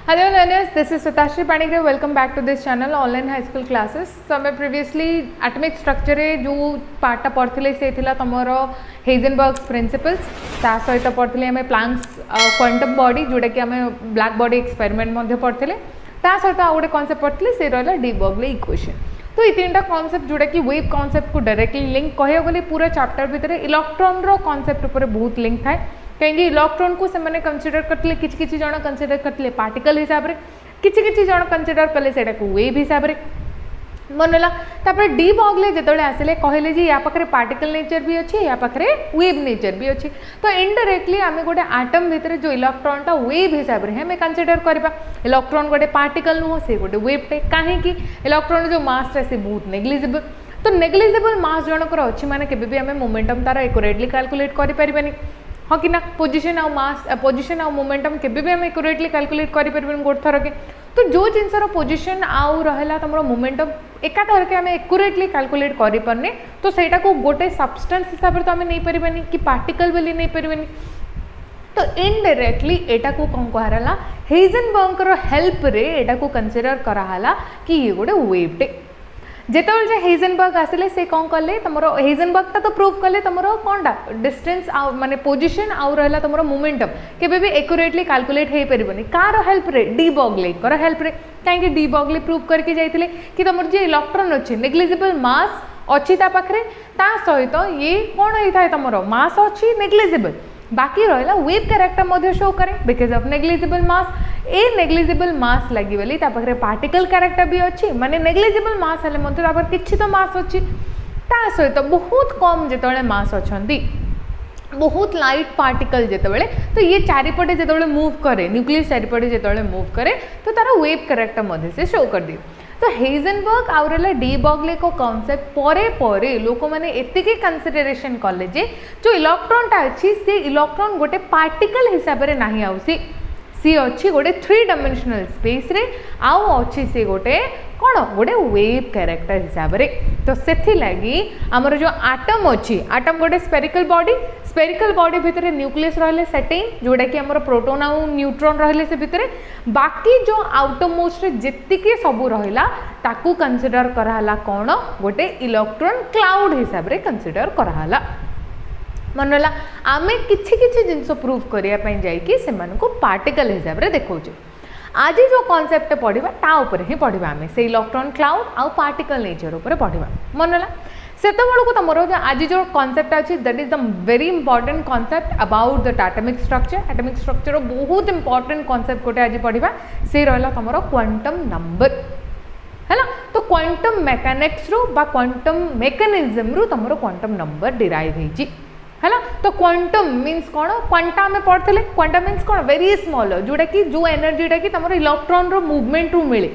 Hello learners, this is Sutashri Panigrahi. Welcome back to this channel online high school classes. So मैं previously atomic structure रे जो पार्टा पढ़थिले से थिला तमरो हेजनबर्ग्स principles ता सहित पढ़थिले हमें प्लैंक्स क्वांटम बॉडी जोटा कि हमें ब्लैक बॉडी एक्सपेरिमेंट मध्ये पढ़थिले ता सहित आ गोटे कांसेप्ट पढ़थिले से रहला डी बर्गली इक्वेशन. तो ये तीनटा कांसेप्ट जोटा कि वेव कांसेप्ट को डायरेक्टली लिंक कहियो गले पूरा चैप्टर भितर इलेक्ट्रॉन रो कांसेप्ट ऊपर बहुत लिंक थाए कहीं इलेक्ट्रॉन को से मैंने कंसीडर करते किसी जन कंसीडर करते पार्टिकल हिसाब से किसी जन कंसीडर कले से वेव हिसाब से मनला तापर डी बर्गले जिते आसिले कहले जी या पाखे पार्टिकल नेचर भी अच्छी या पाखे वेव नेचर भी अच्छी. तो इनडायरेक्टली आम गोटे आटम भितर जो इलेक्ट्रॉनटा वेव हिसाब से हमें कंसीडर करवा. इलेक्ट्रॉन गोटे पार्टिकल नुह से गोटे वेवटे कहीं इलेक्ट्रॉन जो मासटा से बहुत नेग्लिजिबल. तो नेग्लिजिबल मास जनकर अच्छी माने केबे भी हमें मोमेंटम तार एक्यूरेटली कैलकुलेट करि परिबानी. हाँ कि ना पोजिशन आउ मास पोजिशन आउ मोमेंटम केबे भी हमें एक्यूरेटली कैलकुलेट करि परिबानी गोटे थर के. तो जो जिनसर पोजिशन आउ रहला तमरो मोमेंटम एका थर के हमें एक्यूरेटली कैलकुलेट करि परने तो सेटा को गोटे सब्सटेंस हिसाब से तो हमें नहीं परिबानी कि पार्टिकल बोली नहीं परिबानी. तो इनडायरेक्टली एटा को कौन कहला हेजनबर्ग रो हेल्प रे एटा को कंसीडर कराला कि ये गोटे वेवटे. जेतेबेले हेजनबर्ग आसिले से कौन कले तमरो हेजनबर्ग तो प्रूव कले तमरो कोनटा डिस्टेंस आ माने पोजीशन आउ रहला तमरो मोमेंटम केबे भी एक्यूरेटली कैलकुलेट हे परिबनी कार हेल्प रे डी बर्गले कर हेल्प रे काहे डी बर्गले प्रूव करके जाइतिले कि तमरो जे इलेक्ट्रॉन अछि नेग्लिजिबल मास अछि ता पाखरे ता सहित ये कोन होई थाए तमरो मास अछि नेग्लिजिबल बाकी रहा वेव कैरेक्टर मध्य शो करे because of negligible mass. A negligible mass लगी बोली तापर पार्टिकल कैरेक्टर भी अच्छी माने नेग्लिजिबल मास हेले मध्य तापर किछि तो मास अच्छी ता सहित बहुत कम जेतबेले मास अछंती बहुत लाइट पार्टिकल जेतबेले तो ये चारिपटे जेतबेले मूव करे न्यूक्लियस चारिपटे जेतबेले मूव करे तो तार वेव कैरेक्टर मध्य से शो कर दिए. तो हेजनबर्ग आउरला डी बर्गले को कॉन्सेप्ट परे परे लोक माने एतिके कंसीडरेशन कले जे जो इलेक्ट्रॉनटा अच्छी से इलेक्ट्रॉन गोटे पार्टिकल हिसाब रे नाही आउसी सी अच्छी गोटे 3 डायमेंशनल स्पेस रे आउ अच्छी से गोटे कौन गोटे वेव कैरेक्टर हिसाब रे. तो सेथि लगी हमर जो आटम अच्छी आटम गोटे स्पेरिकल बॉडी भितर न्यूक्लियस रहले सेटिंग जोटा कि हमर प्रोटॉन आउ न्यूट्रॉन रहले से भितर बाकी जो आउटरमोस्ट रे जेतिके सबु रहला ताकू कंसीडर कराला कौन गोटे इलेक्ट्रॉन क्लाउड हिसाब रे कंसीडर कराला. मनला आमे किछि जिनस प्रूव करिया पई जाई कि सेमान को पार्टिकल हिसाब रे देखौचे. आज जो कॉन्सेप्ट पढ़ा ता ऊपर ही पढ़ा आम से इलेक्ट्रॉन क्लाउड आउ पार्टिकल नेचर ऊपर पढ़ा. मनला सेत बेलू तुम आज जो कॉन्सेप्ट अच्छी that is the very important concept about the atomic structure बहुत इंपोर्टेंट कॉन्सेप्ट गोटे आज पढ़ा से रहा तुम क्वांटम नंबर है. तो क्वांटम मैकेनिक्स रू बा क्वांटम मेकानिज्म रू तुम क्वांटम नंबर डिराइव होती है. तो क्वांटम मीन्स कौन क्वांटा आम पढ़ते क्वांटम मीन्स कौन वेरी स्मॉल जोटा कि जो एनर्जीटा कि तुम इलेक्ट्रॉन रो मूवमेंट रू मिले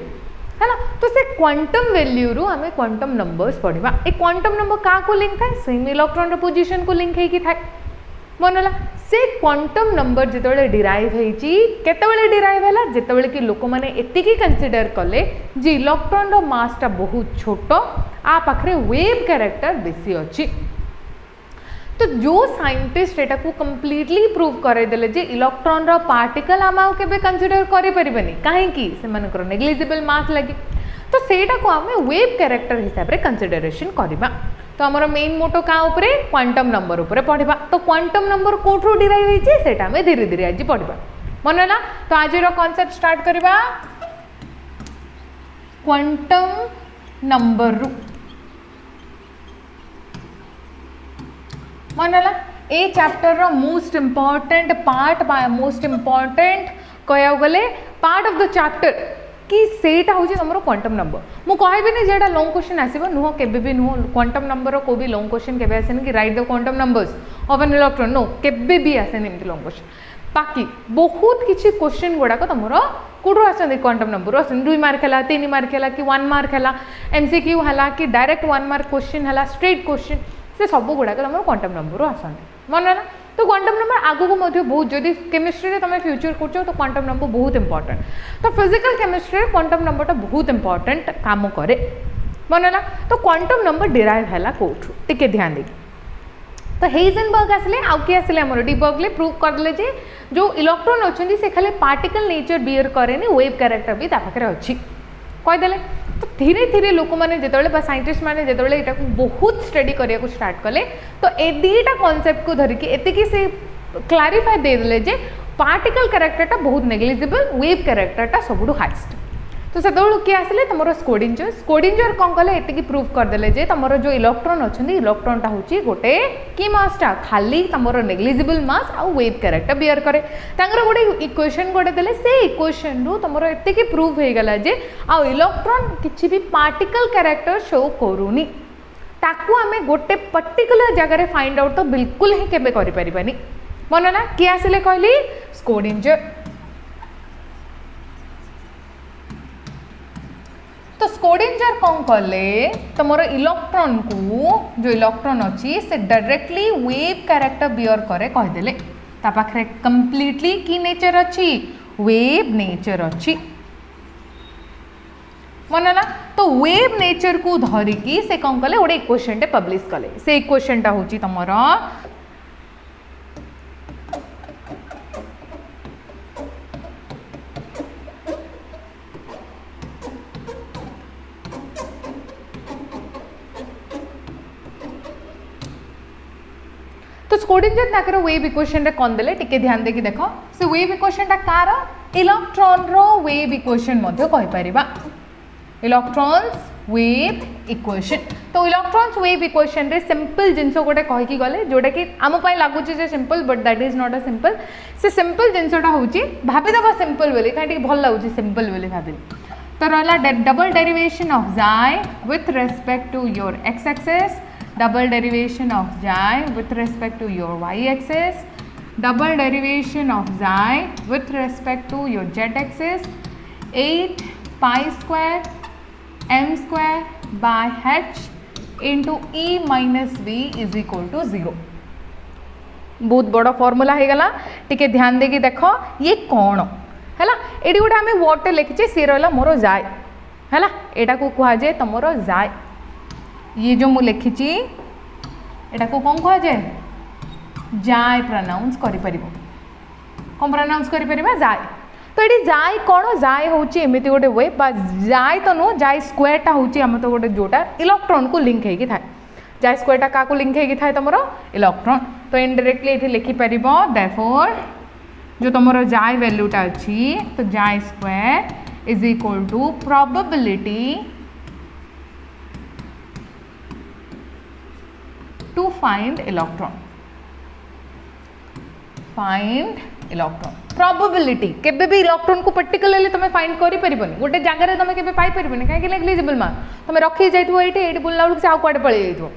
है. तो से क्वांटम वैल्यू रू आम क्वांटम नंबर्स पढ़ा. ए क्वांटम नंबर क्या को लिंक थाए सेम इलेक्ट्रॉन रो पोजीशन को लिंक होगी थाए. मनला से क्वांटम नंबर जितेबाला डिराइव होती केतबेले डिराइव है जितेबाला कि लोक मैंने एतिकी कंसीडर कले जे इलेक्ट्रॉन रो मासटा बहुत छोट आ पाखरे वेव कैरेक्टर बेसी अच्छी. तो जो साइंटिस्ट एटा को कंप्लीटली प्रूव करदेले जे इलेक्ट्रॉन रो पार्टिकल आम आउ केबे कंसीडर करि परिबेनी काहे कि से मानकर नेग्लिजिबल मास लगी. तो सेटा को आम वेव कैरेक्टर हिसाब रे कंसीडरेशन करबा. तो हमर मेन मोटो का ऊपर क्वांटम नंबर ऊपर पढ़ा. तो क्वांटम नंबर कोठो डिराइव होइछे सेटा हमें धीरे धीरे आज पढ़ा. मनला तो आज रो कांसेप्ट स्टार्ट करबा क्वांटम नंबर रू. मनला ए चैप्टर रो मोस्ट इंपोर्टेंट पार्ट बा मोस्ट इंपोर्टेंट कहया गले पार्ट ऑफ द चैप्टर कि सेटा होची हमरो क्वांटम नंबर. मु कहबे नै जेडा लॉन्ग क्वेश्चन आसीबो नुह केबे भी नुह क्वांटम नंबर को भी लॉन्ग क्वेश्चन केबे आसेन कि write the quantum numbers of an electron नो केबे भी आसेन एमती लॉन्ग क्वेश्चन. बाकी बहुत किछि क्वेश्चन गुडा को तमरो कोठो आसन क्वांटम नंबर आसन 2 मार्क हला 3 मार्क हला कि 1 मार्क हला एमसीक्यू हला कि डायरेक्ट 1 मार्क क्वेश्चन हला स्ट्रेट क्वेश्चन से सब गुड़ाक तुम क्वांटम नंबर आसते मनला. तो क्वांटम नंबर आगु को बहुत जदि केमिस्ट्री तुम फ्यूचर कर तो क्वांटम नंबर बहुत इंपोर्टेंट. तो फिजिकल केमिस्ट्री क्वांटम नंबरटा बहुत इंपोर्टेंट काम करे मनला. तो क्वांटम नंबर डिराइव है कौटू टिके ध्यान दे तो हेइजेनबर्ग आसले आउ किए आसले आमर डी बर्गले प्रूव करदे जे जो इलेक्ट्रॉन अच्छे से खाली पार्टिकल नेचर बियर कैरेनि वेव कैरेक्टर भी पाखे अच्छी कहीदेले। तो धीरे धीरे लोक मैंने जो साइंटिस्ट मैंने जो यहाँ बहुत स्टडी करने को स्टार्ट कले तो ए दीटा कॉन्सेप्ट को धरिकी एतिकी से क्लारिफाई देदेले जे पार्टिकल कैरेक्टरटा बहुत नेग्लिजिबल वेव कैरेक्टरटा सबुठू हाइस्ट। तो से किए आसिले तुम स्कोडिंजर कौन कले ये प्रूव करदे जे तुम जो इलेक्ट्रॉन अच्छा इलेक्ट्रॉनटा हूँ गोटे कि मासटा खाली तुम नेग्लिजिबल मास आउ वेव कैरेक्टर बियर करे गोटे इक्वेशन गोटे देले से इक्वेशन रु तुम ये प्रूव हो गला जे आउ इलेक्ट्रॉन किसी भी पार्टिकल कैरेक्टर शो करूनी ताकू आमे गोटे पर्टिकुलर जगह फाइंड आउट तो बिल्कुल ही केबे करि परिबानी मन ना किए आसिले कहली स्कोडिंजर। तो स्कोडिंजर कौन कले तुम इलेक्ट्रॉन को जो इलेक्ट्रॉन अच्छी से डायरेक्टली वेव कैरेक्टर बियर करे कहीदेले पाखे कंप्लीटली की नेचर अच्छी वेव नेचर अच्छी मन ना। तो वेव नेचर को धरिकी से कौन कले गोटे इक्वेशन टे पब्लिश कले से इक्वेशन टा हूँ तुम तो स्कोडिंजर ताकर वेव इक्वेशन रे कौन देले टिके ध्यान देकी देखो से वेव इक्वेशन टा कार इलेक्ट्रॉन रो वेव इक्वेशन मध्य कहि परिबा इलेक्ट्रॉन्स वेव इक्वेशन। तो इलेक्ट्रॉन्स वेव इक्वेशन रे सिंपल जिंस गोटे कहि की गले जोटा कि आम पई लागुची जे simple but that is not a simple से सिंपल जिंसटा होची भाबी दबा सिंपल बोली काहे भल लागुची सिंपल बोली भाबी। तो रहला डबल डेरिवेशन ऑफ जाई with respect to your X axis double derivation of xi with respect to your y-axis, double derivation of xi with respect to your z-axis, 8 pi square m square by h into e minus v is equal to 0। बहुत बड़ा formula है गला टिके ध्यान देकी देखो ये कौन है ये गोटे आम वर्ड लिखीचे सी रहा मोर जाए है यहाँ को कह जाए तुम जाए ये जो मुझे लिखी एटा को कौन कह जाए जाए प्रनाउंस कौन प्रनाउंस कर जाए। तो ये जाए कौन जाए हूँ एमती गोटे वे जाए तो नुह जाए स्क्वायरटा हूँ आम तो गोटे जोटा इलेक्ट्रॉन को लिंक होगी थाए जाए स्क्वायरटा क्या लिंक होगी थाए तुम इलेक्ट्रॉन। तो इनडायरेक्टली ये लिखिपर देयरफॉर जो तुम जाए वैल्यूटा अच्छी तो जाए square is equal to probability to find electron probability केबे भी इलेक्ट्रॉन को पर्टिकुलरली तुम फाइंड करि परिबनी गोटे जगह रे तुम केबे पाई परिबनी काहे कि नेग्लिजिबल मान तुम रखी जाइथो एठी बुलला बेलू से आउ कुआडे पळै जाइथो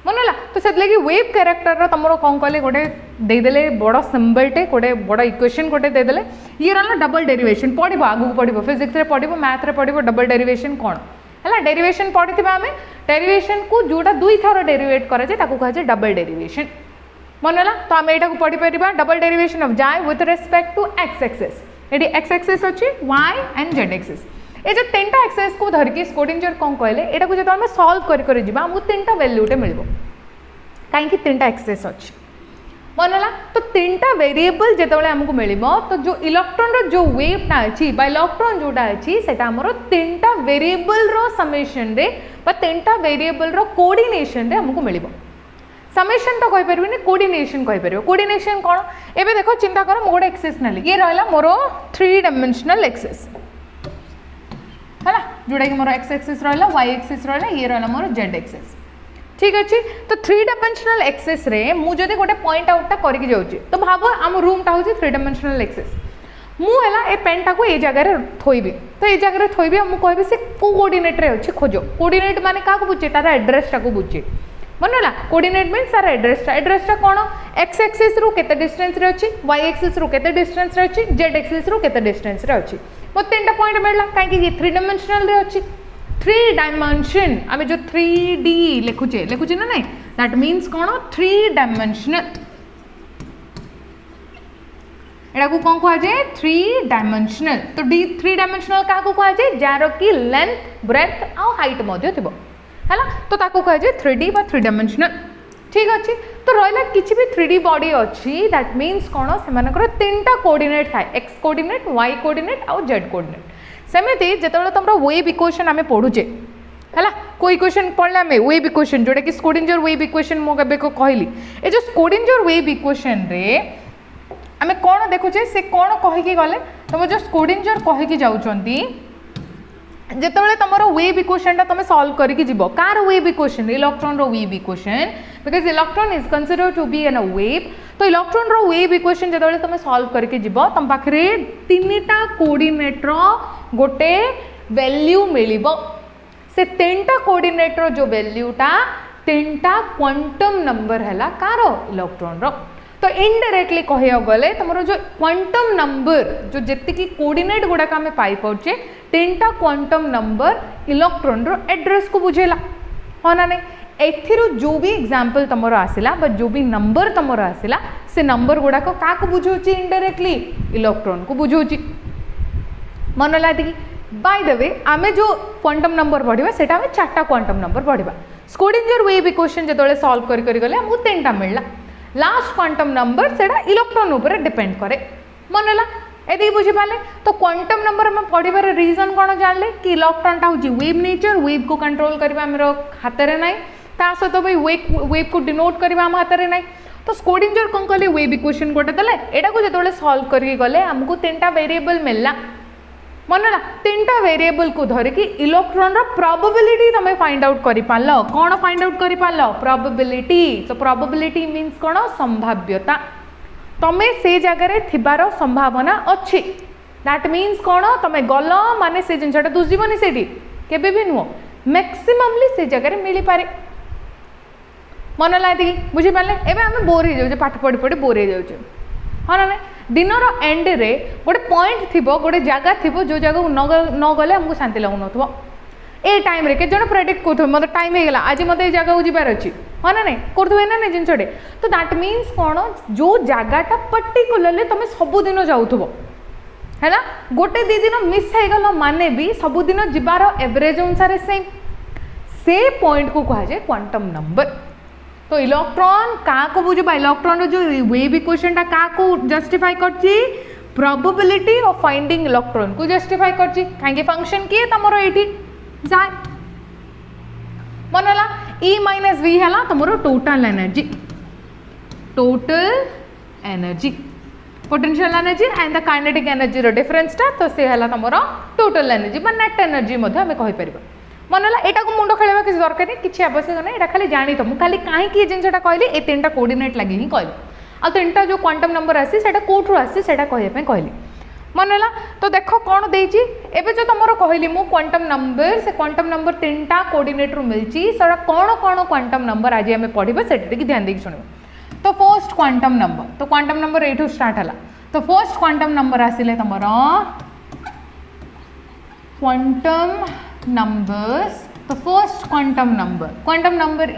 मनला। तो से लगी वेव कैरेक्टर रो तुमरो कोन कले गोटे दे देले बड़ सिंबल टे गोटे बड़ इक्वेशन गोटे दे देले ये रहला डबल डेरिवेशन पढिबो आगु पढिबो फिजिक्स रे पढिबो मैथ रे पढिबो डबल डेरिवेशन कोन है डेरिवेशन पढ़ी आम डेरिवेशन को जोटा दुई थर डेरिवेट कराए कह जाए डबल डेरिवेशन मन है। तो आम यहाँ पढ़ी पार डबल डेरिवेशन ऑफ जाए with respect to X axis ये एक्स एक्सिस अच्छी वाई एंड जेड एक्सिस ये जो तीनटा एक्सिस को धरिकी स्कोडिंजर कौन कहले यहाँ जो आम सल्व कर तीनटा वैल्यूटे मिल कहीं तीनटा एक्सिस अच्छी मन है। तो तीनटा वेरिएबल जिते आमको मिल तो जो इलेक्ट्रॉन जो वेवटा अच्छी इलेक्ट्रॉन जोटा अच्छी से तीनटा वेरिएबल रो समेशन रे तीनटा वेरिएबल रो कोऑर्डिनेशन रे हमको मिल समेशन तो कहि परिबनी कोऑर्डिनेशन कहि परिबो कोऑर्डिनेशन कोन एबे देखो चिंता कर मो गोटे एक्सिस नाली ये रहला मोर 3 डायमेंशनल एक्सिस हैला जोड़ा कि मोर एक्स एक्सिस रहला वाई एक्सिस रहला ये रहला मोर जेड एक्सिस ठीक अच्छे। तो 3 डायमेंशनल एक्सिस रे मु जदि गोटे पॉइंट आउटटा करके जाउची तो भाबो आम रूमटा होची 3 डायमेंशनल एक्सिस मु हैला ए पेनटा को ए जगह रे थोइबी तो ए जगह रे थोइबी मु कहबी से को कोऑर्डिनेट रे अछि खोजो कोऑर्डिनेट माने का को बुझे तार एड्रेस टा को बुझे मनला कोऑर्डिनेट मींस तार एड्रेसटा कोन एक्स एक्सिस रु केते डिस्टेंस रे अछि वाई एक्सिस रु केते डिस्टेंस रे अछि जेड एक्सिस रु केते डिस्टेंस रे अछि मो तीनटा पॉइंट मिलला काहे कि ये 3 डायमेंशनल रे अछि 3 डायमेंशन आम जो 3D लिखुचे ना नहीं दैट मीन्स कौन 3 डायमेंशनल एटा को कौन कह जाए 3 डायमेंशनल। तो 3 डायमेंशनल क्या कह जाए जार की लेंथ ब्रेथ आउ हाइट मध्य थिबो हैला तो ताको कह जाए 3D बा 3 डायमेंशनल ठीक अच्छे। तो रहा किसी भी 3D बॉडी अच्छी दैट मीन्स कौन से तीनटा कोऑर्डिनेट थाए एक्स कोऑर्डिनेट वाई कोऑर्डिनेट आउ जेड कोऑर्डिनेट सेमती जिते तुम वेव इक्वेशन आम पढ़ुचे है को इक्वेशन पढ़ले आम वेव इक्वेशन जोटा कि स्क्रोडिंजर वेव इक्वेशन मुझे कहली ये जो स्क्रोडिंजर वेव इक्वेशन रे आम कौन देखुचे से कौन कहीकि गले तुम जो स्क्रोडिंजर कहीकि जाउछंती जितेबाला तुम वेव इक्वेशन तुम सॉल्व करके जीव कार वेव इक्वेशन इलेक्ट्रॉन रो wave equation because electron is considered to be an wave तो इलेक्ट्रॉन रो वेव इक्वेशन जितेबाला तुम सॉल्व करके जीव तुम पाखे तीनटा कोऑर्डिनेट रो गोटे वैल्यू मिलिबो से तीनटा कोऑर्डिनेट रो जो वैल्यूटा तीनटा क्वांटम नंबर हैला कार इलेक्ट्रॉन रो तो इनडायरेक्टली कह गले तुम जो क्वांटम नंबर जो जी कोऑर्डिनेट गुड़ाक आम पाई पाचे तीनटा क्वांटम नंबर इलेक्ट्रॉन रो एड्रेस को बुझेला हाँ ना नहीं एथिरो जो भी एग्जांपल तुम आसला बट जो भी नंबर तुम आसला से नंबर गुड़ाक क्या बुझाऊँ इनडायरेक्टली इलेक्ट्रॉन को बुझाऊँ मन लगे बाय द वे आमे जो क्वांटम नंबर पढ़ा से चार्टा क्वांटम नंबर पढ़ा स्क्रोडिंजर वेव इक्वेशन जो सॉल्व कर गले आमको तीनटा मिलला लास्ट क्वांटम नंबर से इलेक्ट्रॉन उपर डिपेंड करे मन ला ये बुझीपारे तो क्वांटम नंबर आम पढ़ार रीजन कौन जानले कि इलेक्ट्रॉनटा हूँ वेव नेचर वेव को कंट्रोल करवा आम हाथ में ना ता सहित भी वेव को डिनोट करवा आम हाथ में ना तो स्क्रोडिंजर कौन कले वेव इक्वेशन गोटे देले एटा को जो सॉल्व करके गले आमको तीनटा वेरिएबल मिलला मन ना तीनटा वेरिएबल को धरिकी इलेक्ट्रॉन रो प्रोबेबिलिटी तुम फाइंड आउट कर पाल कौन फाइंड आउट कर पाल प्रोबेबिलिटी तो प्रोबेबिलिटी मीन्स कौन संभाव्यता तुम्हें से जगह थिबार संभावना अच्छी दैट मीन्स कौन तुम गल माने से जिनटा दुजीबनी से केबे भी नुह मैक्सिममली से जगह मिल पारे मन लगे बुझीपारे एवं आम बोर हो जाऊे पाठ पढ़ी पढ़ी बोर हो जाऊे हाँ ना दिनर एंड रे गोटे पॉइंट थी गोटे जगह थी जो जगह न गले आमको शांति लगुन ए टाइम रे केजन प्रेडिक्ट करूँ मतलब टाइम होगा आज मत जगह जबार अच्छी हाँ ना नहीं करें ना नहीं जिनटे तो दैट मीन्स कौन जो जगहटा पर्टिकुलरली तुम सबुदिन जाऊब है ना गोटे दी दिन मिस हो गल माने भी सबुदिन जबार एवरेज अनुसार सेम से पॉइंट को कहुए क्वांटम नंबर तो इलेक्ट्रॉन क्या को बुझा इलेक्ट्रॉन जो वेव इक्वेशन क्या को जस्टिफाई करछि प्रोबेबिलिटी ऑफ फाइंडिंग इलेक्ट्रॉन को जस्टिफाई करछि कहीं फंक्शन किए तुम ये जाए मनला E माइनस V है तुम total energy potential energy and the kinetic energy रो डिफरेंस टा तो से है तुम टोटल एनर्जी बा नेट एनर्जी आम कहीपर मनला यहाँ को मुंड खेल किसी दरकार नहीं किसी आवश्यक नहीं यहाँ खाली जानी तुम खाली कहीं जिनटा कहली ये तीनटा कोऑर्डिनेट लगे ही कहली आ तीनटा जो क्वांटम नंबर आसी से कौटू आसी से कहली मनला तो देख कौन देती एवं जो तुम कहली मु क्वांटम नंबर से क्वांटम नंबर तीनटा कोऑर्डिनेट मिलची से कौन कौन क्वांटम नंबर आज आम पढ़ा से ध्यान देकी शुण तो फर्स्ट क्वांटम नंबर तो क्वांटम नंबर ये स्टार्ट है तो फर्स्ट क्वांटम नंबर आसिले तुम quantum numbers the first quantum number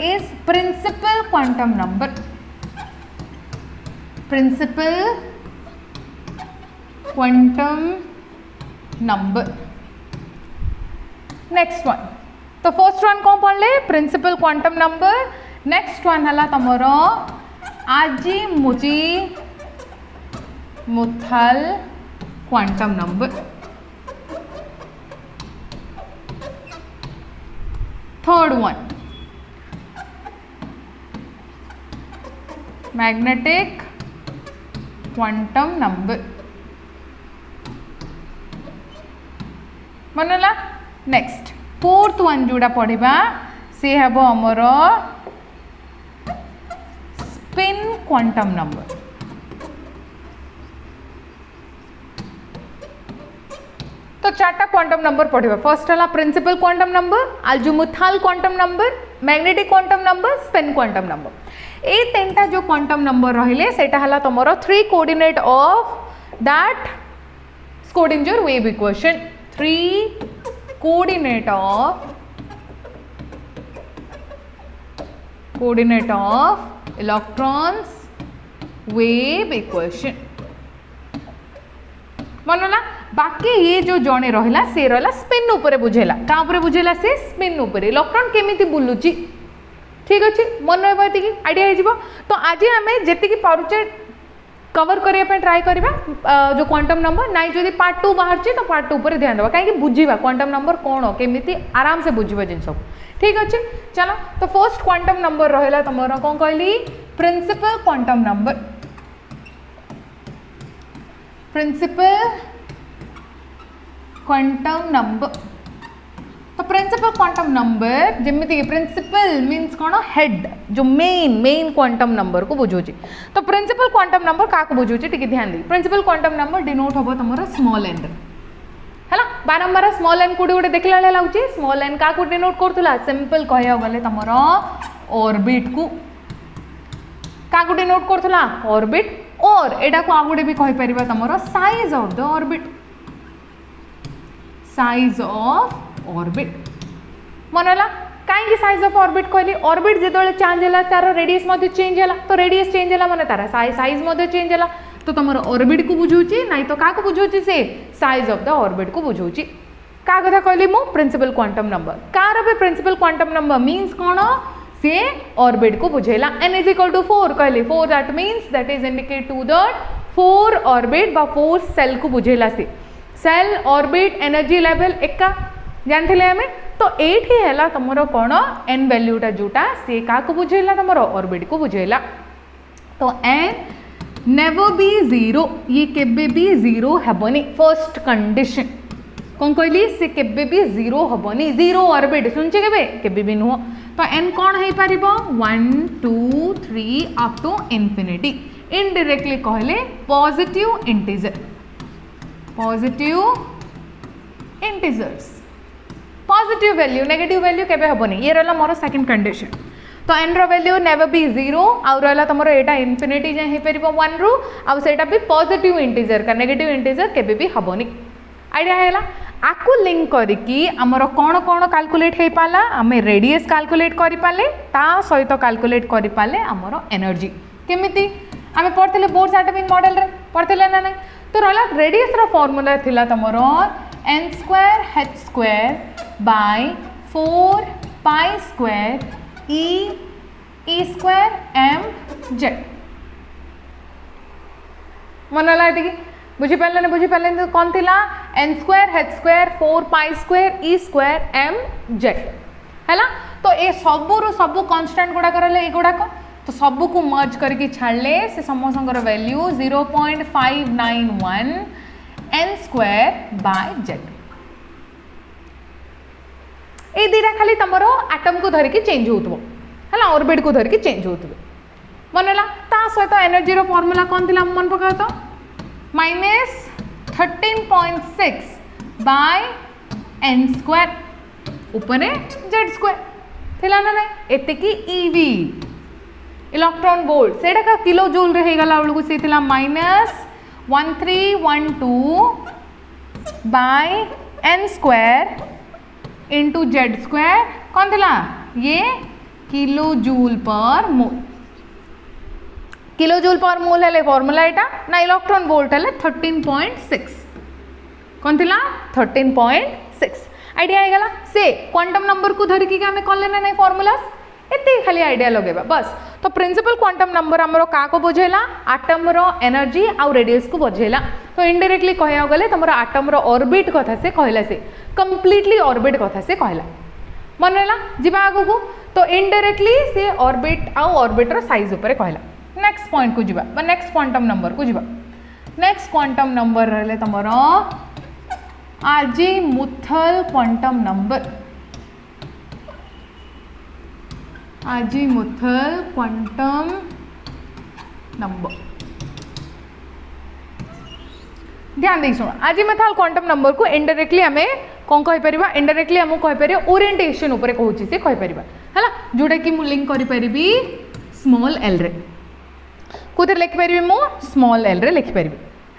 is principal quantum number next one तो first one कौन पढ़ले principal quantum number next one है तमर आजीमुजी मुथल quantum number third one magnetic quantum number मनला नेक्स्ट फोर्थ वन जोड़ा पढ़ा से हम आमर स्पिन क्वांटम नंबर तो चार्टा क्वांटम नंबर पढ़ा फर्स्ट है principal quantum number azimuthal quantum number magnetic quantum number spin quantum number ये तीनटा जो क्वांटम नंबर रहिले सेटा हला तुमरो 3 coordinate of that Schrodinger wave equation 3 coordinate of electrons wave equation मनला बाकी ये जो जड़े रहा से रहा स्पिन उपरे बुझेला का उपरे बुझेला से स्पिन उपरे इलेक्ट्रॉन केमिति बुलुची ठीक अच्छे मन रही आइडिया हो। तो आज आम जी पारे कवर करने ट्राए करवा जो क्वांटम नंबर ना जो पार्ट 2 बाहर तो पार्ट 2 पर ध्यान देवा कहीं बुझा क्वांटम नंबर कौन केमी आराम से बुझा जिन सब ठीक अच्छे। चलो तो फर्स्ट क्वांटम नंबर रहा तुम कौन कहली principal quantum number. Principal quantum number तो प्रिंसिपल क्वांटम नंबर जमी प्रिंसिपल मीन्स कौन हेड जो मेन क्वांटम नंबर को बुझे। तो प्रिंसिपल क्वांटम नंबर क्या बुझे टी ध्यान दी प्रिंसिपल क्वांटम नंबर डिनोट हम तुम स्मॉल एन है बारंबार स्मॉल एन कोड़ी गोटे देखला लगे स्मॉल एन क्या डिनोट करूला सिंपल कह गले तुम ऑर्बिट को क्या डिनोट करूला ऑर्बिट और एटा को आगुड़े भी कहीपर तुम size of the orbit size of orbit मन है कहीं साइज ऑफ ऑर्बिट कहली ऑर्बिट जो चेंज है तार रेडियस चेंज है तो रेडियस चेंज है मैंने तार साइज चेंज है तो तुम ऑर्बिट को बुझे ना तो क्या बुझे से साइज ऑफ द ऑर्बिट को बुझे क्या कथा कहली मु प्रिंसिपल क्वांटम नंबर कार भी प्रिंसिपल क्वांटम नंबर मीन्स कौन से ऑर्बिट को बुझेला n इज इक्वल टू 4 कहली 4 that means that is indicate to the 4 orbit बा 4 सेल को बुझेला से सेल ऑर्बिट एनर्जी लेवल एका जानते आम तो ये है तुम कौन एन वैल्यूटा जोटा सी क्या बुझेला तुम ऑर्बिट को बुझेला। तो एन नेवर बी जीरो ये केबे भी जीरो हेबनी फर्स्ट कंडीशन कौन कहली से केबे भी जीरो हेबनी जीरो ऑर्बिट सुनचे केबे भी नुह। तो एन कौन हो पार 1 2 3 अप टू इनफिनिटी इनडायरेक्टली कहले positive integer positive integers positive value negative value केबे हेबनी ये रहा मोर सेकंड कंडीशन। तो एन रो वैल्यू नेवर बी जीरो आउ रहा तुम एटा इनफिनिटी जाए हो पार 1 रु आउ सेटा भी पॉजिटिव इंटीजर का नेगेटिव इंटीजर केबे भी हेबनी आइडिया है। आपको लिंक करके आमर कौन कौन कैलकुलेट हो पाला आम रेडियस कैलकुलेट कर पाले ता सहित कैलकुलेट कर पाले आमर एनर्जी केमिति आम पढ़ते बोर्स एटॉमिक मॉडल रे पढ़ते ना नहीं। तो रहा रेडियस रो फॉर्मूला थिला तुमर n square h square by 4 pi square e square m z मन लगे बुझीपारे ना बुझीपारे तो कौन थी n square h square 4 pi square e square m z है। तो ये सबू सब कन्स्टांट गुड़ाक रहा गुड़ाक तो सबू को मर्ज करके छाड़ले से समस्त value 0.591 n square by z ये दीटा खाली तुम एटम को धरिकी चेंज हो है ऑर्बिट को धरिकी चेंज हो मन है सहित एनर्जी रो फॉर्मूला कौन थी मन पका तो -13.6 बाय n स्क्वायर उपरे z स्क्वायर थिला ना नहीं एतिकी ev इलेक्ट्रॉन वोल्ट सेटा का किलो जूल रे गला बेलू से थिला -1312 by n square into z square कौन थिला ये किलो जूल पर मोल किलो जूल पर मोल है फॉर्मूला एटा ना इलेक्ट्रॉन वोल्ट है 13.6 कौन थिला 13.6 आइडिया है गला से क्वांटम नंबर को धरिकी आम कले ना नहीं फॉर्मूलास एते खाली आइडिया लगेबा बस। तो प्रिंसिपल क्वांटम नंबर आमर क्या को बुझेला आटम रो एनर्जी आउ रेडियस को बुझेला। तो इनडायरेक्टली कहया गले तुम आटम रो ऑर्बिट कथा से कहला से कंप्लीटली ऑर्बिट कथा से कहला मन है जीवा आगु को। तो इनडायरेक्टली से ऑर्बिट आउ ऑर्बिट रो साइज ऊपर कहला। नेक्स्ट पॉइंट को जीवा नेक्स्ट क्वांटम नंबर को जीवा नेक्स्ट क्वांटम नंबर रहले तुमर आजीमुथल क्वांटम नंबर आजीमुथल क्वांटम नंबर ध्यान देख सुनो आजीमुथल क्वांटम नंबर को इनडायरेक्टली आम कौन कहीपर इनडायरेक्टली आमको कहीपर ओरिएंटेशन उपर कहूँ से कहीपर है जोटा कि मुझे लिंक करी स्मॉल एल रे कौन लिखिपारि मु स्मॉल एल रे लिखिपारि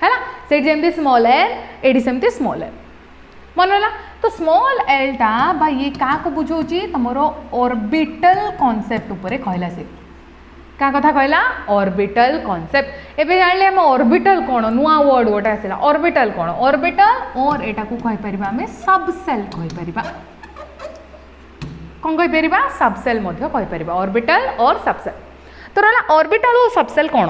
है से जमी स्मॉल एल एडी सेमती स्मॉल एल मन है। तो स्मॉल एल टा बा ये क्या को बुझाऊँ तुम ऑर्बिटल कॉन्सेप्ट उपर कहला से क्या कथा कहला ऑर्बिटल कॉन्सेप्ट एबे जानले हम ऑर्बिटल कौन नुआ वर्ड गोटे आसला ऑर्बिटल कौन ऑर्बिटल और एटा को कहि परिबा हमें सब सेल कहि परिबा कौन कहीपर सबसेल कहीपर ऑर्बिटल और सबसेल। तो रहा ऑर्बिटल और सबसेल कौन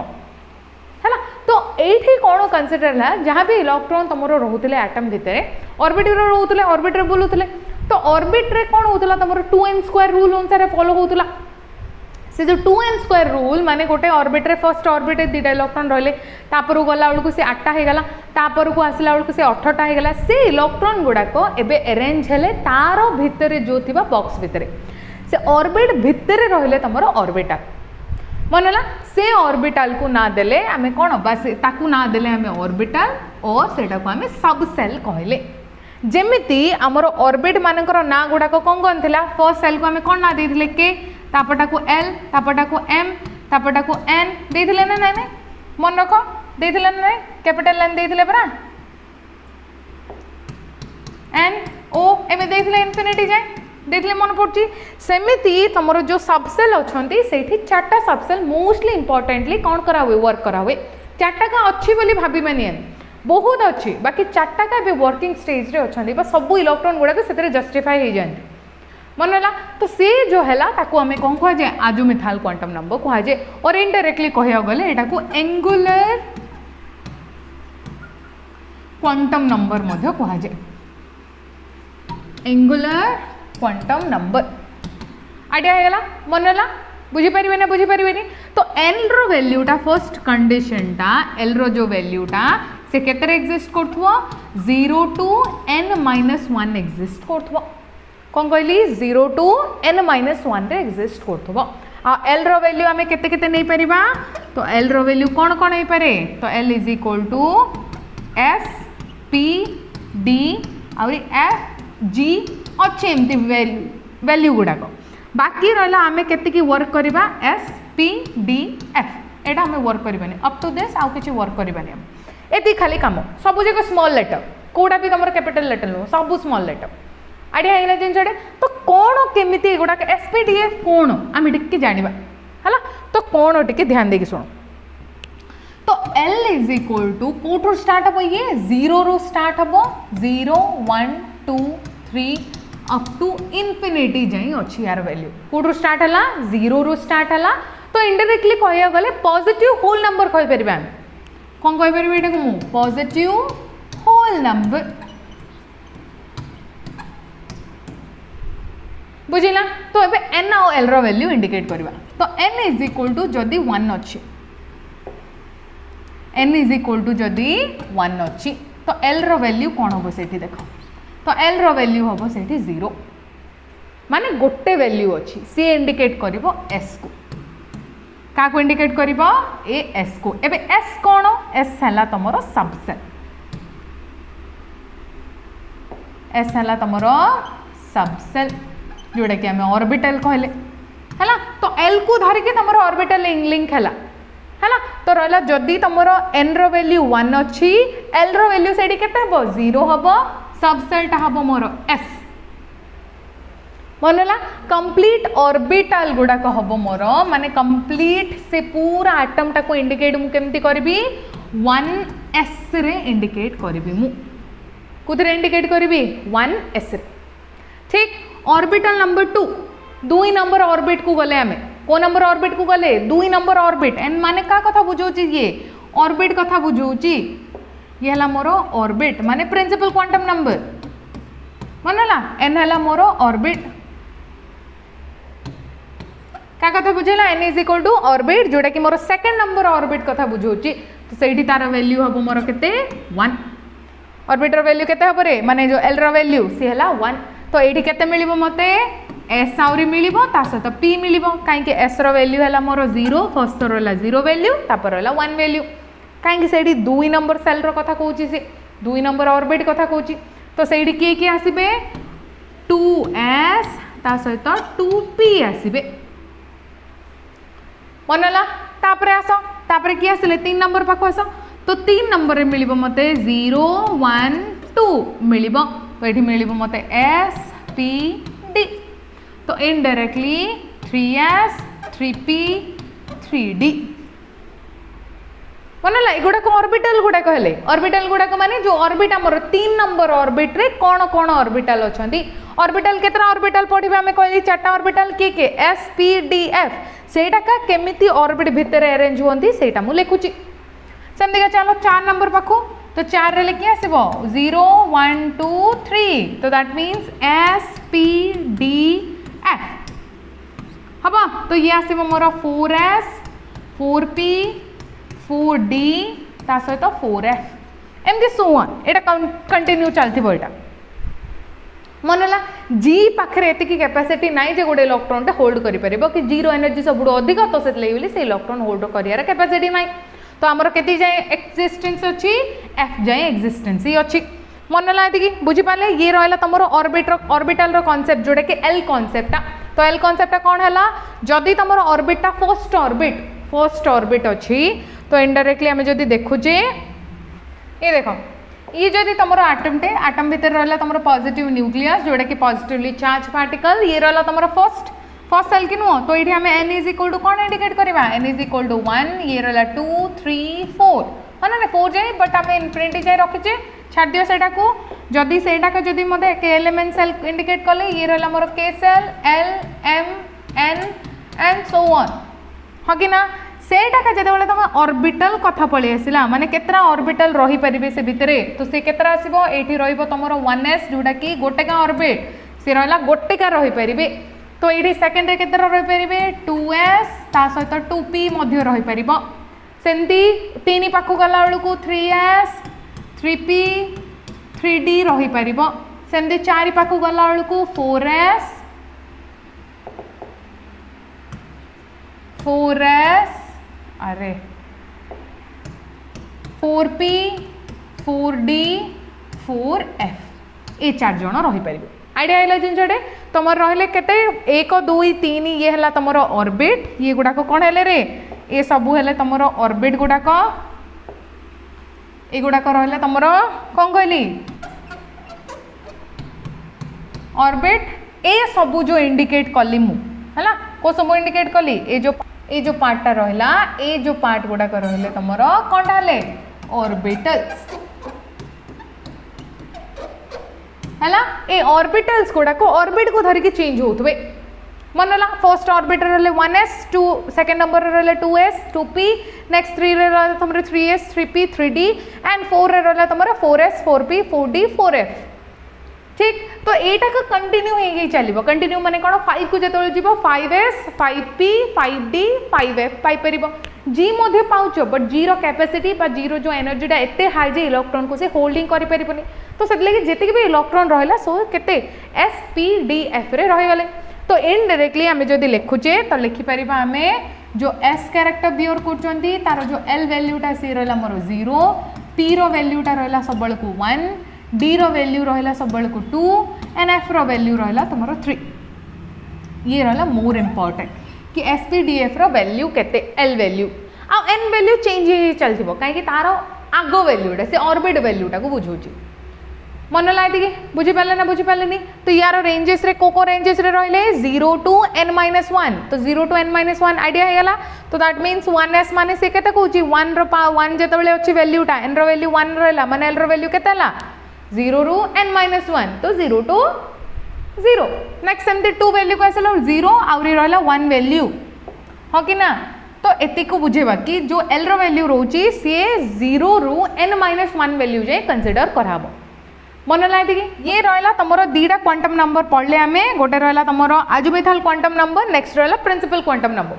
है तो ये कौन कनसीडर है जहाँ भी इलेक्ट्रॉन तुम रोते एटम भितर ऑर्बिट रोते ऑर्बिट बुलूले तो ऑर्बिट रे कौन होता तुम 2n² रूल अनुसार फॉलो होता से जो 2n² रूल माने गोटे ऑर्बिट रे फर्स्ट ऑर्बिट 2टा इलेक्ट्रॉन रहिले तापर गला बेलू से 8टा होगला तापर को आसला बेलू से 18टा होगला से इलेक्ट्रॉन गुड़ाक एबे अरेंज हेले तार भितर जो थिबा बॉक्स भितर से ऑर्बिट भितर रहिले तुम ऑर्बिटल मनला से ऑर्बिटल को ना देले आमे कौन बस ताकू ना देले आमे ऑर्बिटल और सेटा को आमे सबसेल कहले जेमिति आमर ऑर्बिट मानकर ना गुड़ाक कौन कौन थिला फर्स्ट सेल को आमे कौन ना देथिले के तापटा को एल तापटा को एम तापटा को एन देथिले ना ना मन रख देथिले ना कैपिटल एन देथिले परा एन ओ एमे देथिले इन्फिनिटी जाए देखले मन पड़ी सेमिति तुम जो सबसेल अच्छा से 4टा सबसेल मोस्टली इंपोर्टेंटली कौन करा हुए वर्क करा हुए 4टा का अच्छी बोली भाभी मानी बहुत अच्छी बाकी 4टा का भी वर्किंग स्टेज रे अच्छा सब इलेक्ट्रॉन गुड़ाक से जस्टिफाई हो जाए मन है तो सी जो है आम कौन कहुए आजोमिथाल क्वांटम नंबर कहुए और इनडायरेक्टली कह गले यहाँ को एंगुलर क्वांटम नंबर कहुए एंगुलर क्वांटम नंबर आइडिया होगा मन है बुझीपारे ना बुझीपारे तो एल रो वैल्यूटा फर्स्ट कंडीशन टा एल रो जो वैल्यूटा से केतरे एक्जिस्ट करथुवा 0 to n-1 एक्जिस्ट करथुवा कौन कहली 0 to n-1 रे एक्जिस्ट करथुवा आ एल रो वैल्यू आमे केते केते नहीं परिबा तो एल रो वैल्यू कौन कौन नहीं पारे तो L is equal to S P D और एफ जी अच्छे एमती वैल्यू गुड़ाक बाकी रहा आम के वर्क करवा एस पी डी एफ एटा आम वर्क करवानी अप टू दिस आउ किसी वर्क करवानी ये खाली कम सब जगह स्मॉल लेटर कौटा भी तुम कैपिटल लेटर नुह सब स्मॉल लेटर आइडिया है जिन तो कौन केमी गुड़ाक एस पी डी एफ कौन आम टे जाना है तो कौन टे ध्यान देकी शुण तो एल इज इक्वल टू कौटू स्टार्ट हम ये 0 रू स्टार्ट हम 0 1 2 3 अप टू इनफिनिटी जाई अच्छी यार वैल्यू कौटू स्टार्ट है 0 रू स्टार्ट है तो इनडायरेक्टली कह गले पॉजिटिव होल नंबर कहीपर कौन कहीपर ये को पॉजिटिव होल नंबर बुझिला तो एबे एन आउ एल रो वैल्यू इंडिकेट करवा तो एन इज इक्वल टू जदि 1 अच्छी एन इज इक्वल टू जदि 1 अच्छी तो एल रो वैल्यू कौन हम से देख तो एल रो वैल्यू हम से 0 माने गोटे वैल्यू अच्छी सी इंडिकेट करिवो एस को क्या को इंडिकेट करिवो ए एस को एबे एस कौन एस है तुमरो सबसेल एस है तुमरो सबसेल जोड़ा कि आम ऑर्बिटल कहले है तो एल को धरिकी तुम ऑर्बिटल लिंक है तो रहा जदि तुम एन रो वैल्यू 1 अच्छी एल रो वैल्यू से केते हबो 0 हबो सबसेलटा हबो मोर एस मन है कंप्लीट ऑर्बिटल गुड़ाक हबो मोर माने कंप्लीट से पूरा आटमटा को इंडिकेट मु केमती करबी 1s रे इंडिकेट करबी मु कुदरे इंडिकेट करबी 1s रे ठीक ऑर्बिटल नंबर 2 2 नंबर ऑर्बिट को गले आमे को नंबर ऑर्बिट को गले 2 नंबर ऑर्बिट एन माने का कथा बुझौची ये ऑर्बिट कथा बुझौची ये हला मोर ऑर्बिट माने प्रिंसिपल क्वांटम नंबर मन हला एन हला मोर ऑर्बिट का कथा बुझेला n is equal to orbit जोटा कि मोर सेकंड नंबर ऑर्बिट कथा बुझौची तो सेठी तार वैल्यू हबो मोर केते 1 ऑर्बिट रो वैल्यू केते हबो रे माने जो एल रो वैल्यू सी हला 1 तो ये केते मिलिबो मते एस आउरी मिलिबो ता सहित पी मिलिबो काहे एस रो वैल्यू है मोर 0 फर्स्ट रहा 0 वैल्यू तापर रहा 1 वैल्यू कहीं से 2 नंबर सेल रो कथा कहूची से 2 नंबर ऑर्बिट कथा कहूची तो सेठी किए किए आसीबे 2s ता सहित 2p आसीबे मनला तापर आस तापर किए आसिले 3 नंबर पाखो आस तो 3 नंबर रे मिलिबो मते 0 1 2 मिलिबो तो ये मिलिबो मते एस पी डी तो इनडायरेक्टली 3s 3p 3d मनला एगुड़ा ऑर्बिटल गुड़ाक हेले ऑर्बिटल गुड़ाक माने जो ऑर्बिट हमर 3 नंबर ऑर्बिट रे कोन कोन ऑर्बिटल अछंती ऑर्बिटल केतरा ऑर्बिटल पढिबा हमें कहली चारटा ऑर्बिटल के एस पी डी एफ सेटा का केमिति ऑर्बिट भितर अरेंज होंती सेटा मु लिखुची सेमति का चलो 4 नंबर पाखो तो 4 रे लिखि आसीबो 0 1 2 3 तो that means S P D F हबा तो ये आसीबो मोर 4s 4p 4d ता सहित 4f एमती सो ऑन एटा कंटिन्यू चलथि एटा मनला जी पाखे एति कैपेसिटी नाई जे गोटे इलेक्ट्रॉन टे होल्ड करि परिबो कि जीरो एनर्जी सबुड अधिक तो से लेवली से इलेक्ट्रॉन होल्ड करियार कैपेसिटी नाई तो हमर केति जाय एक्जिस्टेंस अछि एफ जाय एक्जिस्टेंस ही अछि मनला एति बुझी पाले ये रहला तमरो ऑर्बिटल रो कांसेप्ट जोडे कि एल कांसेप्ट तो एल कांसेप्ट कोन हला जदी तमरो ऑर्बिट ता फर्स्ट ऑर्बिट अछि तो इनडायरेक्टली हमें जदी देखु जे ये देखो ये जदि तुम आटम भितर रहा तुम पॉजिटिव न्यूक्लियस जोड़ा कि पॉजिटिवली चार्ज पार्टिकल ये रहा तुम फर्स्ट सेल कि नुह तो ये आम n इज इक्वल टू कौन इंडिकेट करवा n इज इक्वल टू 1 ये रहा 2 3 4 हाँ ना 4 जाए बट आम इनफिनिटी जाए रखीचे छाड़ दियो सेटा को जदि सेटा का जदि मते के एलिमेंट सेल इंडिकेट कले ये रहा मोर k shell l m n and so on हाँ कि ना सेटा का जदे तुम ऑर्बिटल कथा पळी आसिला माने केतरा ऑर्बिटल रही परिबे से भितरे तो से केतरा आसीबो एठी रहिबो तमरो 1s जोटा कि गोटे का ऑर्बिट से रहला गोटे का रही परिबे तो एठी सेकंड रे केतरा रही परिबे 2s ता सहित 2p मध्य रही परिबो सेंती 3 पाखु गला बेलकु 3s 3p 3d रही परिबो सेंती 4 पाखु गला बेलकु 4s 4s अरे 4p 4d 4f ये 4 जन रही पारिबे आइडिया आइला जिनजडे तमर रहले केते 1 2 3 ये हला तमर ऑर्बिट ये गुडा को कोन हेले रे ये सब हेले तमर ऑर्बिट गुडा को ए गुडा को रहले तमर कोन कहली ऑर्बिट ए सब जो इंडिकेट कली मु हला को सब इंडिकेट कली ए जो पार्टा रहला ए जो पार्ट गुडा कर रहले तमरो कोनटा हले ऑर्बिटल्स हला ए ऑर्बिटल्स गुडा को ऑर्बिट को धरि के चेंज होतबे मनला फर्स्ट ऑर्बिट रहले 1s 2 सेकंड नंबर रहले 2s 2p नेक्स्ट 3 रे रहले तमरो 3s 3p 3d एंड 4 रे रहले तमरो 4s 4p 4d 4f ठीक तो एटा का कंटिन्यू हे चलिबो कंटिन्यू माने कोन 5 को जतोल जीवो 5s 5p 5d 5f पाई परिबो g मध्ये पाउचो बट g रो कैपेसिटी बा g रो जो एनर्जीटा एते हाई जे इलेक्ट्रॉन को से होल्डिंग करि परिबोनी तो सेतले कि जेते भी इलेक्ट्रॉन रहला सो केते s p d f रे रहि गले तो इनडायरेक्टली हमें जदी लिखुचे तो लिखि परिबा हमें जो s कैरेक्टर बियर करचंती तारो जो l वैल्यूटा से रहला मोर 0 p रो वैल्यूटा रहला सबल को 1 d रो वैल्यू रहला सबल को 2 एंड f रो वैल्यू रहला तमरो 3 ये रहला मोर इंपोर्टेंट कि s p d f रो वैल्यू केते l वैल्यू आ n वैल्यू चेंज हे चलथिबो काहे कि तारो आगो वैल्यूटा से ऑर्बिट वैल्यूटा को बुझौची मन लाइति कि बुझी पाले ना बुझी पाले नहीं तो यार रेंजेस रे को रेंजेस रे रहले 0 टू n-1 तो 0 टू n-1 आइडिया हे गला तो दैट मींस 1s माने से केते कहूची 1 रो 1 जेतबेले अछि वैल्यूटा n रो वैल्यू 1 रहला माने l रो वैल्यू केते हला 0 रू n-1 तो 0 टू 0 नेक्स्ट सेमते 2 वैल्यू को आसला 0 आउरी रहला 1 वैल्यू हो कि ना तो एति को बुझेबा कि जो l रो वैल्यू रोची से 0 रू n-1 वैल्यू जे कंसीडर कराबो मन लाइति कि ये रहला तमरो दीडा क्वांटम नंबर पढ़ले आमे गोटे रहला तमरो आजुमेथाल क्वांटम नंबर नेक्स्ट रहला प्रिंसिपल क्वांटम नंबर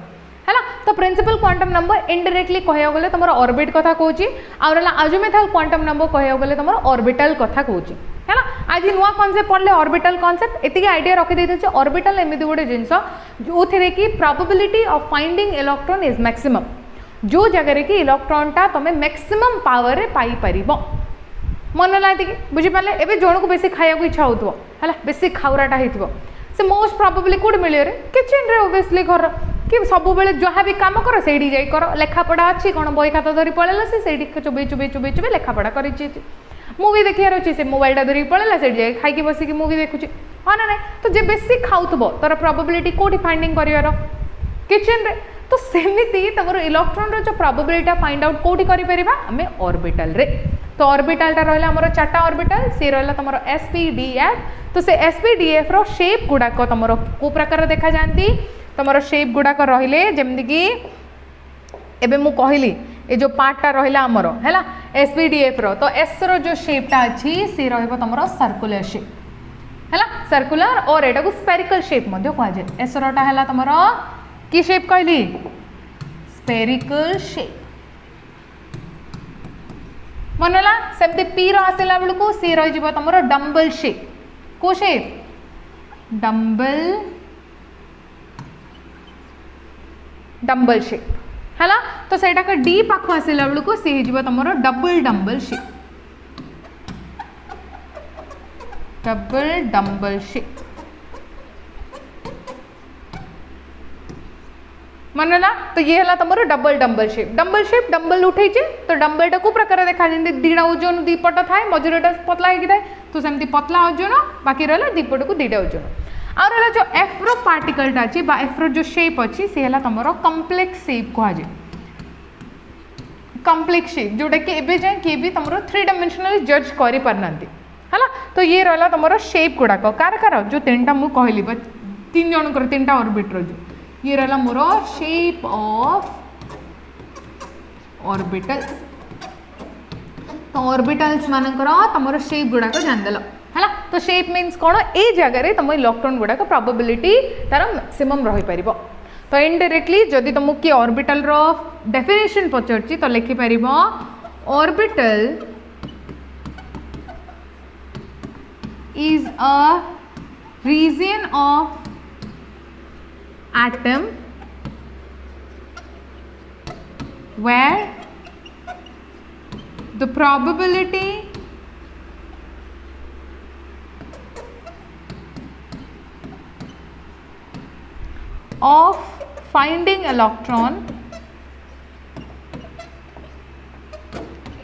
हैला तो प्रिंसिपल क्वांटम नंबर इनडायरेक्टली कहया गले तमरो ऑर्बिट कथा कहूची आ रहला आजुमेथाल क्वांटम नंबर कहया गले तमरो ऑर्बिटल कथा कहूची हैला आज नुवा कांसेप्ट पढ़ले ऑर्बिटल कांसेप्ट एति आइडिया रखि देते छ ऑर्बिटल एमिति गोटे जिंस जो थिरे कि probability of finding electron is maximum जो जगह रे कि इलेक्ट्रॉन टा तमे मैक्सिमम पावर रे पाई परिबो मन लाइति कि बुझी पाले एबे जण को बेसी खाया को इच्छा होतबो हला बेसी खाउराटा हेतबो से मोस्ट प्रोबेबली कोड मिलियो रे किचन रे ऑब्वियसली घर कि सब बेले जहाँ भी काम कर सेठी जाई कर लेखा पढ़ा अछि कोन बही खाता धरी पळेला से सेठी चुबे चुबे चुबे चुबे लेखा पढ़ा करिछि मूवी देखियार अछि से मोबाइलटा धरी पळेला सेठी जाई खाई के बसी की मूवी देखुछि हां ना नहीं तो जे बेसी खाउतबो तर प्रोबेबिलिटी कोठी फाइंडिंग करिवार किचन रे तो सेमिति तुम इलेक्ट्रॉन रो जो प्रोबेबिलिटी फाइंड आउट कोठी करि परिबा हमें ऑर्बिटल रे तो ऑर्बिटल टा रहला हमरो चारटा ऑर्बिटल सी रहला तुमरो sp-df तो से sp-df रो शेप गुडा को तुमरो को प्रकार देखा जानती तुमरो शेप गुडा को रहिले जेमदि कि एबे मु कहली ए जो पार्टा रहिला हमरो हैला sp-df रो तो s रो जो शेपटा अछि सी रहबो तुमरो सर्कुलर शेप हैला सर्कुलर और एटा को स्फेरिकल शेप मध्ये कहै जे s रोटा हैला तुमरो की शेप कहली स्फेरिकल शेप मनला सेमते p रो आसेला बेलू को सी रहि जिवो तुमरो डम्बल शेप को शेप डम्बल शेप हैला तो सेटा का d पाखो आसेला बेलू को सी जिवो तुमरो डबल डम्बल शेप मनला तो ये हला तुमरो डबल शेप डम्बल उठे तो डम्बल टा को प्रकार देखा जेंति दीडा ओजन दी पट थाए मझुरेटा पतला हेकि थाए तो सेमति पतला ओजन बाकी रहला दी पट को दीडा ओजन आ रहला जो f रो पार्टिकल टा अछि बा f रो जो शेप अछि से हला तुमरो कॉम्प्लेक्स शेप कहा जे कॉम्प्लेक्स शेप जोटा कि एबे जाय के भी तुमरो 3 डायमेंशनल जज करि परनांती हला तो ये रहला तुमरो शेप गुडा को कार जो तीनटा मु कहली बा तीन जन कर तीनटा ऑर्बिट रो जो ये रहला मोरो शेप ऑफ ऑर्बिटल्स तो ऑर्बिटल्स मानकर तुमरो शेप गुडा को जान देलो हैला तो शेप मीन्स कोन ए जगह रे तुम इलेक्ट्रॉन गुडा को प्रोबेबिलिटी तार मैक्सिमम रही परिबो तो इनडायरेक्टली जदि तुम कि ऑर्बिटल रो डेफिनेशन पचरची तो लिखि परिबो orbital is a region of atom where the probability of finding electron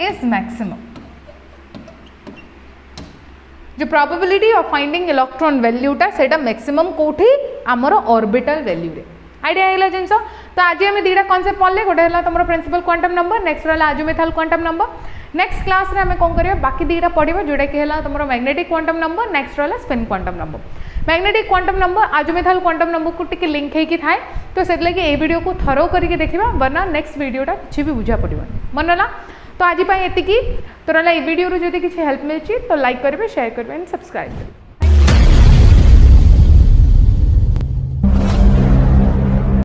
is maximum जो प्रोबेबिलिटी ऑफ फाइंडिंग इलेक्ट्रॉन वैल्यूटा सेटा मैक्सिमम कोठी आमर ऑर्बिटल वैल्यू रे आइडिया आइला जिंस तो आज हम दीटा कांसेप्ट पढ़ले गोटे हला तुमरो प्रिंसिपल क्वांटम नंबर नेक्स्ट रहला अजूमेथल क्वांटम नंबर नेक्स्ट क्लास रे हमें कोन करियो बाकी दीटा पढिबो जोटा कि हला तुमरो मैग्नेटिक क्वांटम नंबर नेक्स्ट रहला spin quantum number magnetic quantum number azimuthal quantum number को टिके लिंक है कि थाए तो सेत लगे ए वीडियो को थरो करके देखिबा वरना नेक्स्ट वीडियोटा किछि भी बुझा पडिबो मनला तो आज एतिकी तो वीडियो जदि किसी हेल्प मिली तो लाइक करेंगे शेयर करेंगे एंड सब्सक्राइब करेंगे।